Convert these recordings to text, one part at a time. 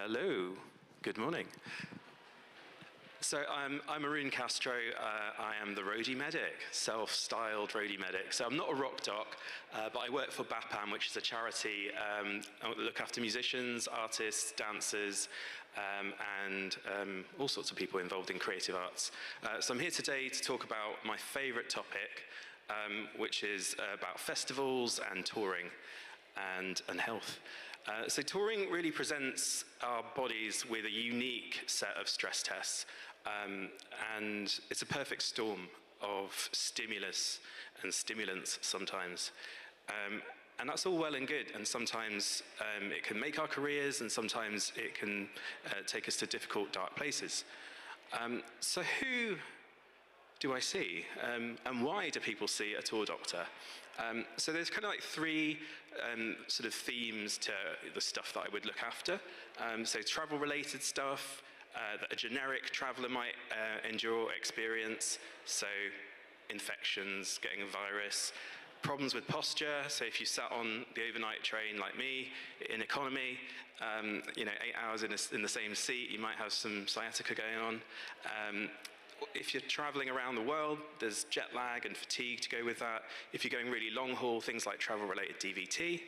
Hello, good morning. So I'm Arun Castro. I am the roadie medic, self-styled roadie medic. So I'm not a rock doc, but I work for BAPAM, which is a charity that look after musicians, artists, dancers, and all sorts of people involved in creative arts. So I'm here today to talk about my favorite topic, which is about festivals and touring and health. So touring really presents our bodies with a unique set of stress tests, and it's a perfect storm of stimulus and stimulants sometimes. And that's all well and good, and sometimes it can make our careers, and sometimes it can take us to difficult, dark places. So who do I see, and why do people see a tour doctor? So there's kind of like three sort of themes to the stuff that I would look after. So travel-related stuff that a generic traveler might endure, experience. So infections, getting a virus, problems with posture. So if you sat on the overnight train like me in economy, 8 hours in the same seat, you might have some sciatica going on. If you're traveling around the world, there's jet lag and fatigue to go with that. If you're going really long haul, things like travel-related DVT.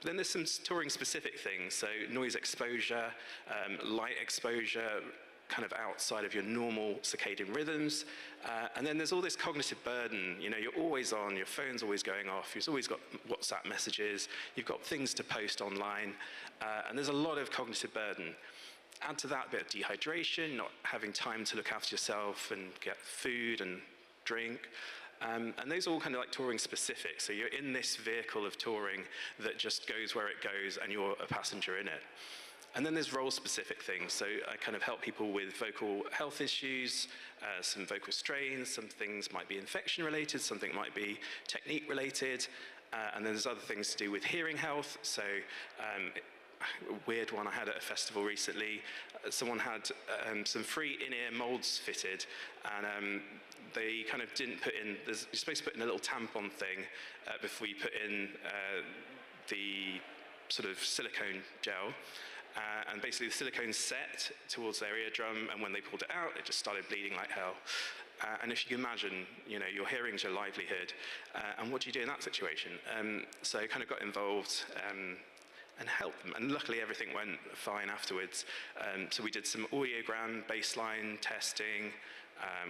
Then there's some touring-specific things, so noise exposure, light exposure, kind of outside of your normal circadian rhythms. And then there's all this cognitive burden. You're always on, your phone's always going off, you've always got WhatsApp messages, you've got things to post online, and there's a lot of cognitive burden. Add to that a bit of dehydration, not having time to look after yourself and get food and drink. And those are all kind of like touring specific. So you're in this vehicle of touring that just goes where it goes and you're a passenger in it. And then there's role-specific things. So I kind of help people with vocal health issues, some vocal strains, some things might be infection-related, something might be technique-related, and then there's other things to do with hearing health. So a weird one I had at a festival recently. Someone had some free in-ear molds fitted, and they kind of didn't put in, you're supposed to put in a little tampon thing before you put in the sort of silicone gel. And basically the silicone set towards their eardrum, and when they pulled it out, it just started bleeding like hell. And if you can imagine, your hearing's your livelihood, and what do you do in that situation? So I kind of got involved and helped them, and luckily everything went fine afterwards. So we did some audiogram baseline testing.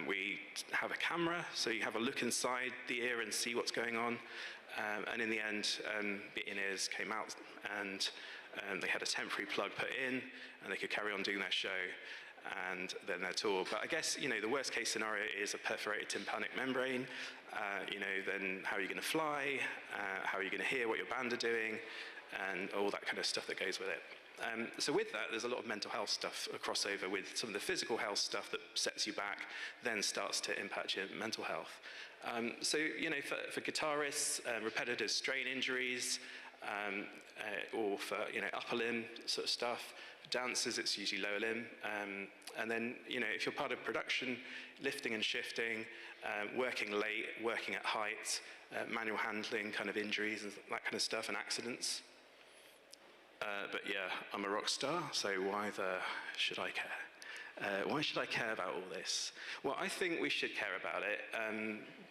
We have a camera, so you have a look inside the ear and see what's going on. And in the end, the in-ears came out, and they had a temporary plug put in, and they could carry on doing their show and then their tour. But I guess, the worst case scenario is a perforated tympanic membrane. Then how are you going to fly? How are you going to hear what your band are doing? And all that kind of stuff that goes with it. So with that, there's a lot of mental health stuff, a crossover with some of the physical health stuff that sets you back, then starts to impact your mental health. So, for guitarists, repetitive strain injuries, or for, upper limb sort of stuff. For dancers, it's usually lower limb. And then, if you're part of production, lifting and shifting, working late, working at height, manual handling kind of injuries and that kind of stuff, and accidents. But yeah, I'm a rock star, so why should I care? Why should I care about all this? Well, I think we should care about it.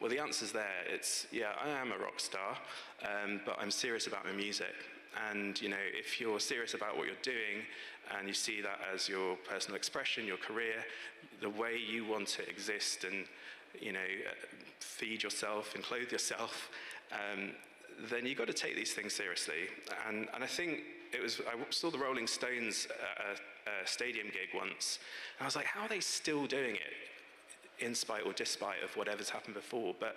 Well, the answer's there. It's, yeah, I am a rock star, but I'm serious about my music. And, if you're serious about what you're doing and you see that as your personal expression, your career, the way you want to exist and, feed yourself and clothe yourself, then you've got to take these things seriously. And I think I saw the Rolling Stones at a stadium gig once, and I was like, how are they still doing it, in spite or despite of whatever's happened before? But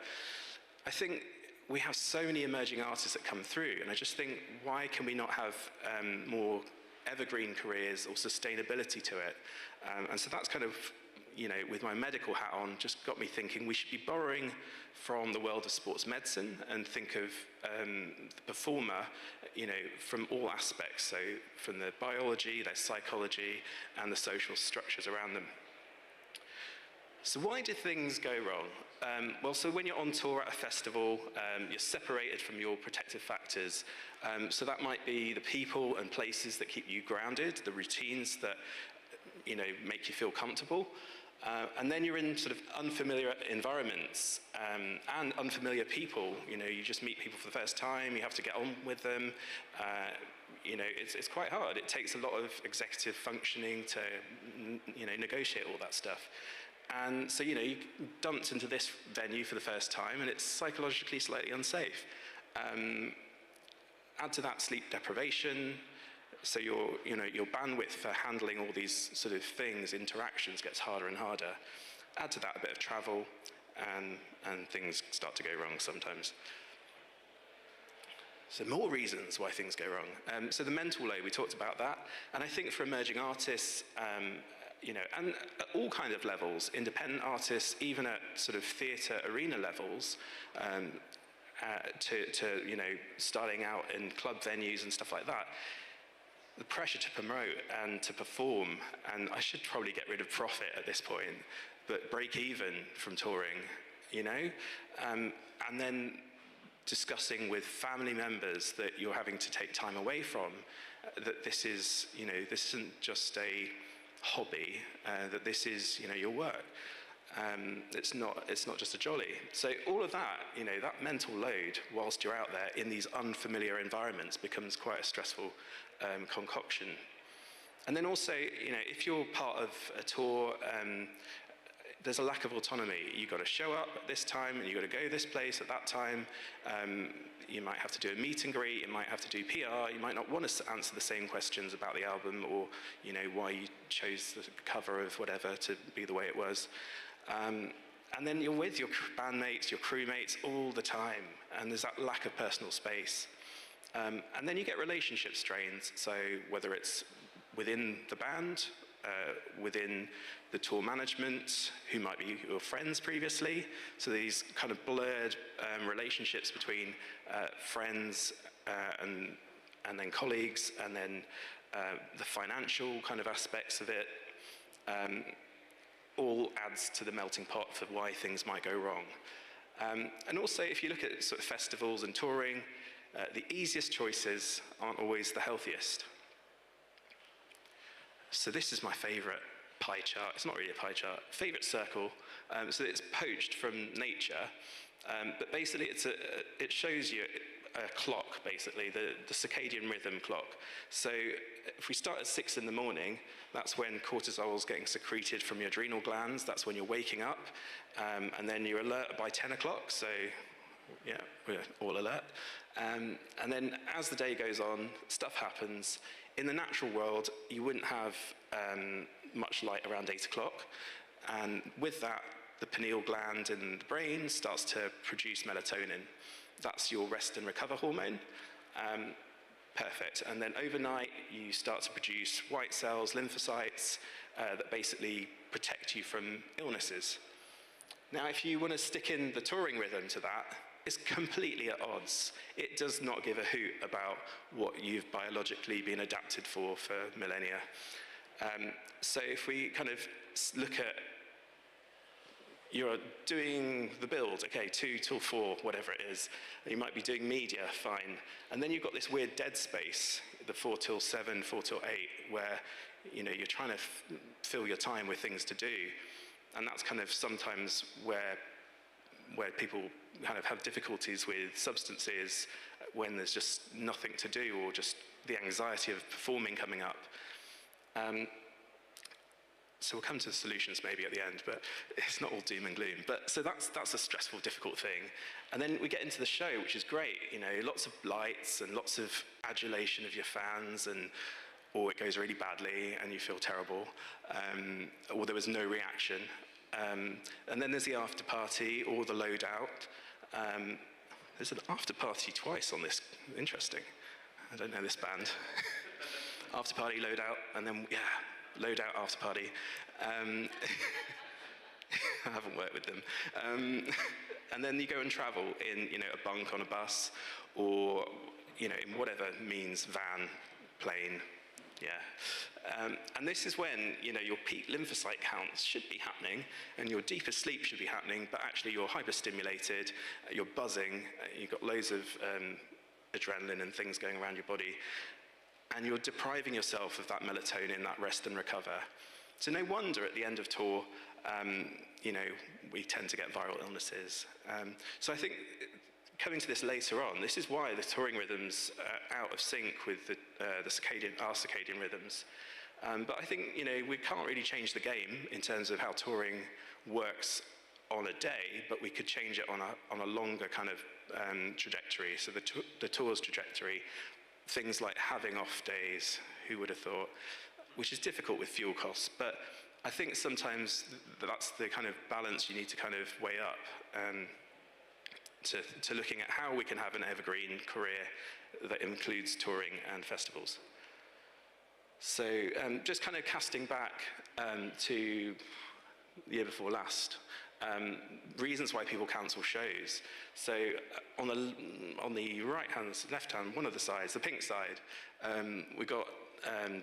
I think we have so many emerging artists that come through, and I just think, why can we not have more evergreen careers or sustainability to it? And so that's kind of, with my medical hat on, just got me thinking we should be borrowing from the world of sports medicine and think of the performer, from all aspects. So from the biology, their psychology, and the social structures around them. So why do things go wrong? Well, so when you're on tour at a festival, you're separated from your protective factors. So that might be the people and places that keep you grounded, the routines that make you feel comfortable. And then you're in sort of unfamiliar environments and unfamiliar people. You just meet people for the first time, you have to get on with them. It's quite hard. It takes a lot of executive functioning to negotiate all that stuff. And so, you dumped into this venue for the first time, and it's psychologically slightly unsafe. Add to that sleep deprivation, so your bandwidth for handling all these sort of things, interactions, gets harder and harder. Add to that a bit of travel, and things start to go wrong sometimes. So more reasons why things go wrong. So the mental load, we talked about that, and I think for emerging artists, and at all kind of levels, independent artists, even at sort of theatre arena levels, to starting out in club venues and stuff like that, the pressure to promote and to perform, and I should probably get rid of profit at this point, but break even from touring, and then discussing with family members that you're having to take time away from, that this is, this isn't just a hobby, that this is, your work. It's not just a jolly. So all of that, that mental load whilst you're out there in these unfamiliar environments becomes quite a stressful concoction. And then also, if you're part of a tour, there's a lack of autonomy. You've got to show up at this time, and you've got to go this place at that time. You might have to do a meet and greet, you might have to do PR, you might not want to answer the same questions about the album, or why you chose the cover of whatever to be the way it was. And then you're with your bandmates, your crewmates all the time, and there's that lack of personal space. And then you get relationship strains, so whether it's within the band, within the tour management, who might be your friends previously. So these kind of blurred relationships between friends and then colleagues, and then the financial kind of aspects of it, all adds to the melting pot for why things might go wrong. And also, if you look at sort of festivals and touring, the easiest choices aren't always the healthiest. So this is my favorite pie chart. It's not really a pie chart. Favorite circle. So it's poached from nature, but basically it shows you a clock, basically, the circadian rhythm clock. So if we start at 6 in the morning, that's when cortisol is getting secreted from your adrenal glands. That's when you're waking up, and then you're alert by 10 o'clock. So yeah, we're all alert. And then as the day goes on, stuff happens. In the natural world, you wouldn't have much light around 8 o'clock. And with that, the pineal gland in the brain starts to produce melatonin. That's your rest and recover hormone. Perfect. And then overnight, you start to produce white cells, lymphocytes, that basically protect you from illnesses. Now, if you want to stick in the touring rhythm to that, it's completely at odds. It does not give a hoot about what you've biologically been adapted for millennia. So if we kind of look at, you're doing the build, okay, 2 till 4, whatever it is. You might be doing media, fine. And then you've got this weird dead space, the 4 till 7, 4 till 8, where you're trying to fill your time with things to do. And that's kind of sometimes where people kind of have difficulties with substances, when there's just nothing to do, or just the anxiety of performing coming up. So we'll come to the solutions maybe at the end, but it's not all doom and gloom. But so that's a stressful, difficult thing. And then we get into the show, which is great. Lots of lights and lots of adulation of your fans, or it goes really badly and you feel terrible, or there was no reaction. And then there's the after party or the loadout. There's an after party twice on this. Interesting. I don't know this band. After party, loadout, and then loadout, after party. I haven't worked with them. And then you go and travel in a bunk on a bus, or in whatever means, van, plane, yeah. And this is when, your peak lymphocyte counts should be happening, and your deepest sleep should be happening, but actually you're hyperstimulated, you're buzzing, you've got loads of adrenaline and things going around your body, and you're depriving yourself of that melatonin, that rest and recover. So no wonder at the end of tour, we tend to get viral illnesses. So I think coming to this later on, this is why the touring rhythms are out of sync with our circadian rhythms. But I think, we can't really change the game in terms of how touring works on a day, but we could change it on a longer kind of trajectory. So the tour's trajectory, things like having off days, who would have thought, which is difficult with fuel costs. But I think sometimes that's the kind of balance you need to kind of weigh up to looking at how we can have an evergreen career that includes touring and festivals. So just kind of casting back to the year before last, reasons why people cancel shows. So on the right hand, left hand, one of the sides, the pink side, we got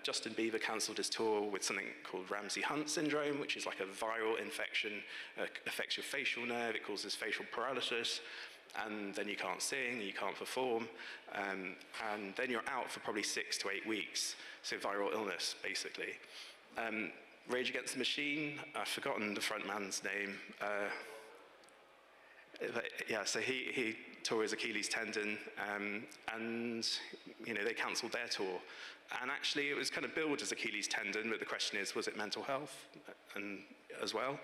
Justin Bieber cancelled his tour with something called Ramsay-Hunt syndrome, which is like a viral infection, affects your facial nerve, it causes facial paralysis, and then you can't sing, you can't perform, and then you're out for probably 6 to 8 weeks. So viral illness, basically. Rage Against the Machine, I've forgotten the front man's name. So he tore his Achilles tendon, and they cancelled their tour. And actually, it was kind of billed as Achilles tendon, but the question is, was it mental health and as well?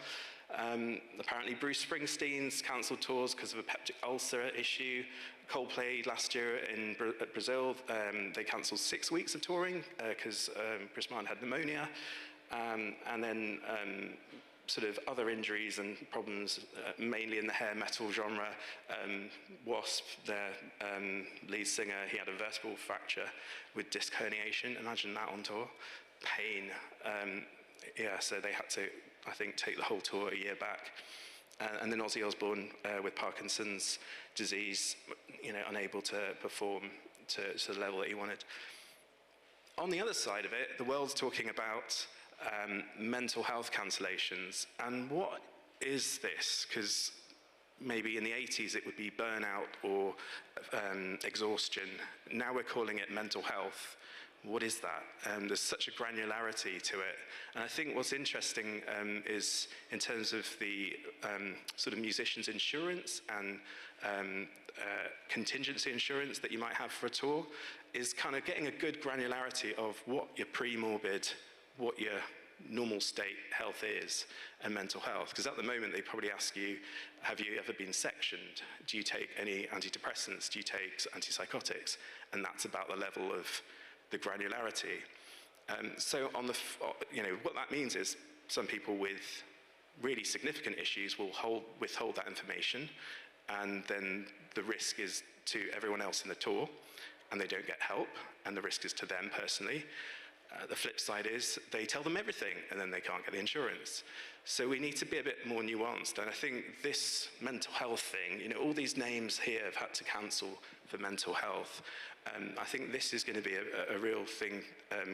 Apparently, Bruce Springsteen's cancelled tours because of a peptic ulcer issue. Coldplay last year in Brazil, they cancelled 6 weeks of touring because Chris Martin had pneumonia. And then sort of other injuries and problems, mainly in the hair metal genre. Wasp, their lead singer, he had a vertebral fracture with disc herniation. Imagine that on tour. Pain. So they had to, I think, take the whole tour a year back. And then Ozzy Osbourne with Parkinson's disease, unable to perform to the level that he wanted. On the other side of it, the world's talking about mental health cancellations. And what is this? Because maybe in the 80s it would be burnout or exhaustion. Now we're calling it mental health. What is that? There's such a granularity to it. And I think what's interesting is in terms of the sort of musician's insurance and contingency insurance that you might have for a tour, is kind of getting a good granularity of what your pre-morbid, what your normal state health is, and mental health. Because at the moment, they probably ask you, have you ever been sectioned? Do you take any antidepressants? Do you take antipsychotics? And that's about the level of the granularity. So on the, what that means is some people with really significant issues will withhold that information, and then the risk is to everyone else in the tour, and they don't get help, and the risk is to them personally. The flip side is they tell them everything, and then they can't get the insurance. So we need to be a bit more nuanced, and I think this mental health thing, all these names here have had to cancel for mental health. I think this is going to be a real thing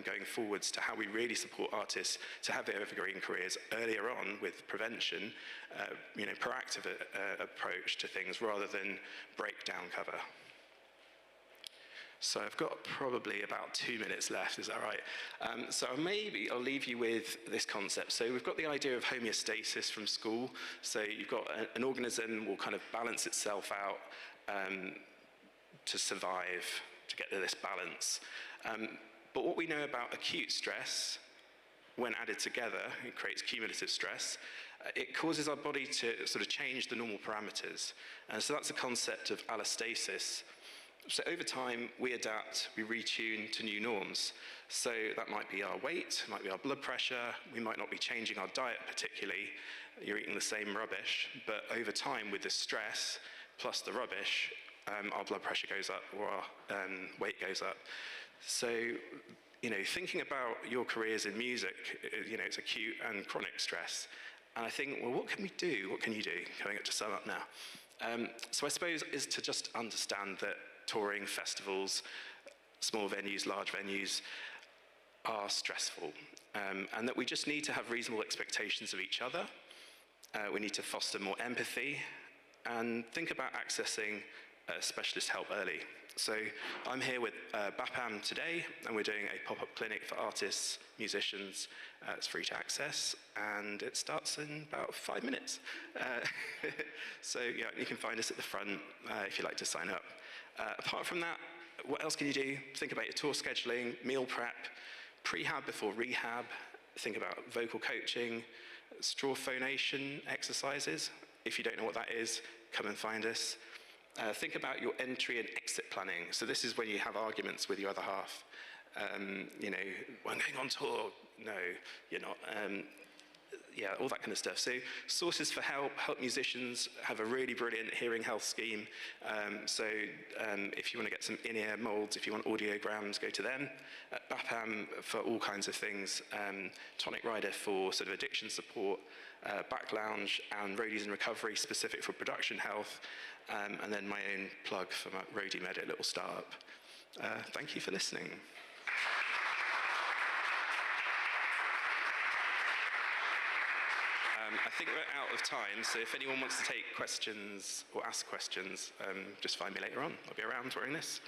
going forwards to how we really support artists to have their evergreen careers earlier on with prevention, proactive approach to things rather than breakdown cover. So I've got probably about 2 minutes left, is that right? So maybe I'll leave you with this concept. So we've got the idea of homeostasis from school. So you've got an organism will kind of balance itself out to survive, to get to this balance. But what we know about acute stress, when added together, it creates cumulative stress. It causes our body to sort of change the normal parameters. And so that's a concept of allostasis. So over time, we adapt, we retune to new norms. So that might be our weight, might be our blood pressure, we might not be changing our diet particularly, you're eating the same rubbish, but over time with the stress plus the rubbish, our blood pressure goes up or our weight goes up. So, thinking about your careers in music, it's acute and chronic stress. And I think, well, what can we do? What can you do? Coming up to sum up now. So I suppose is to just understand that touring, festivals, small venues, large venues, are stressful, and that we just need to have reasonable expectations of each other. We need to foster more empathy and think about accessing specialist help early. So I'm here with BAPAM today, and we're doing a pop-up clinic for artists, musicians. It's free to access, and it starts in about 5 minutes. So yeah, you can find us at the front if you'd like to sign up. Apart from that, what else can you do? Think about your tour scheduling, meal prep, prehab before rehab. Think about vocal coaching, straw phonation exercises. If you don't know what that is, come and find us. Think about your entry and exit planning. So this is when you have arguments with your other half. You know, well, I'm going on tour. No, you're not. Yeah, all that kind of stuff. So sources for help musicians have a really brilliant hearing health scheme. If you want to get some in-ear molds, if you want audiograms, go to them. BAPAM for all kinds of things. Tonic Rider for sort of addiction support. Back Lounge and Roadies in Recovery, specific for production health. And then my own plug for my Roadie Medic little startup. Thank you for listening. I think we're out of time, so if anyone wants to take questions or ask questions, just find me later on. I'll be around wearing this.